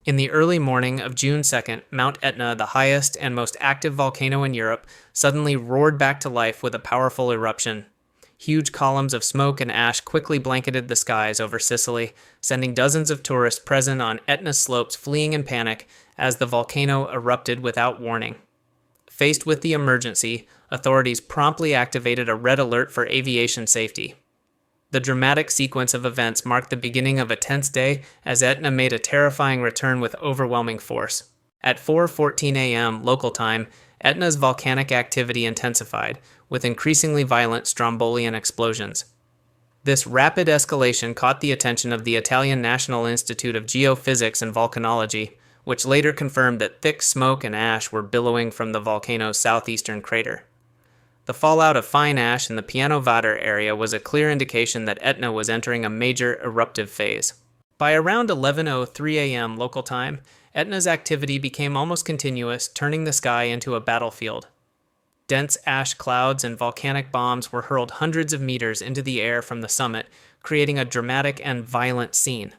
In the early morning of June 2nd, Mount Etna, the highest and most active volcano in Europe, suddenly roared back to life with a powerful eruption. Huge columns of smoke and ash quickly blanketed the skies over Sicily, sending dozens of tourists present on Etna's slopes fleeing in panic as the volcano erupted without warning. Faced with the emergency, authorities promptly activated a red alert for aviation safety. The dramatic sequence of events marked the beginning of a tense day as Etna made a terrifying return with overwhelming force. At 4:14 a.m. local time, Etna's volcanic activity intensified, with increasingly violent Strombolian explosions. This rapid escalation caught the attention of the Italian National Institute of Geophysics and Volcanology, which later confirmed that thick smoke and ash were billowing from the volcano's southeastern crater. The fallout of fine ash in the Piano Vader area was a clear indication that Etna was entering a major eruptive phase. By around 11:03 a.m. local time, Etna's activity became almost continuous, turning the sky into a battlefield. Dense ash clouds and volcanic bombs were hurled hundreds of meters into the air from the summit, creating a dramatic and violent scene.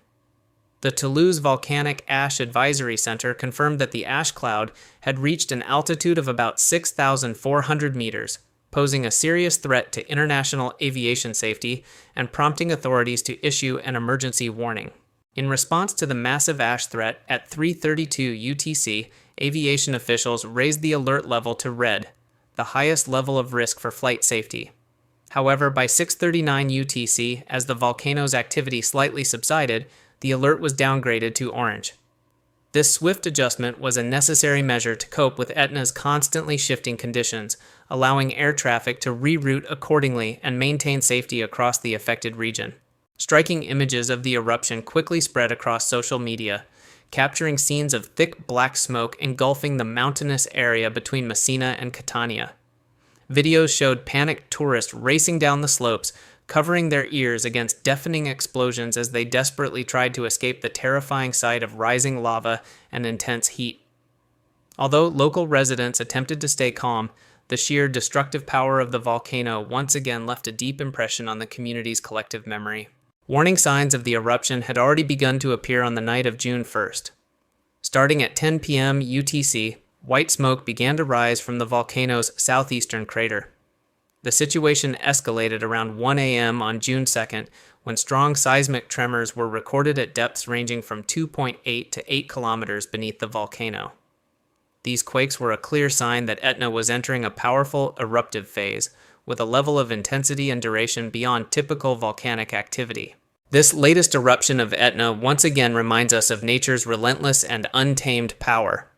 The Toulouse Volcanic Ash Advisory Center confirmed that the ash cloud had reached an altitude of about 6,400 meters, posing a serious threat to international aviation safety and prompting authorities to issue an emergency warning. In response to the massive ash threat at 3:32 UTC, aviation officials raised the alert level to red, the highest level of risk for flight safety. However, by 6:39 UTC, as the volcano's activity slightly subsided, the alert was downgraded to orange. This swift adjustment was a necessary measure to cope with Etna's constantly shifting conditions, allowing air traffic to reroute accordingly and maintain safety across the affected region. Striking images of the eruption quickly spread across social media, capturing scenes of thick black smoke engulfing the mountainous area between Messina and Catania. Videos showed panicked tourists racing down the slopes, covering their ears against deafening explosions as they desperately tried to escape the terrifying sight of rising lava and intense heat. Although local residents attempted to stay calm, the sheer destructive power of the volcano once again left a deep impression on the community's collective memory. Warning signs of the eruption had already begun to appear on the night of June 1st. Starting at 10 p.m. UTC, white smoke began to rise from the volcano's southeastern crater. The situation escalated around 1 a.m. on June 2nd, when strong seismic tremors were recorded at depths ranging from 2.8 to 8 kilometers beneath the volcano. These quakes were a clear sign that Etna was entering a powerful eruptive phase, with a level of intensity and duration beyond typical volcanic activity. This latest eruption of Etna once again reminds us of nature's relentless and untamed power.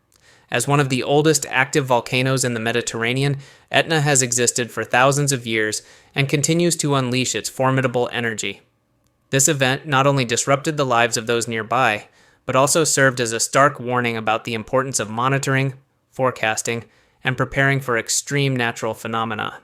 As one of the oldest active volcanoes in the Mediterranean, Etna has existed for thousands of years and continues to unleash its formidable energy. This event not only disrupted the lives of those nearby, but also served as a stark warning about the importance of monitoring, forecasting, and preparing for extreme natural phenomena.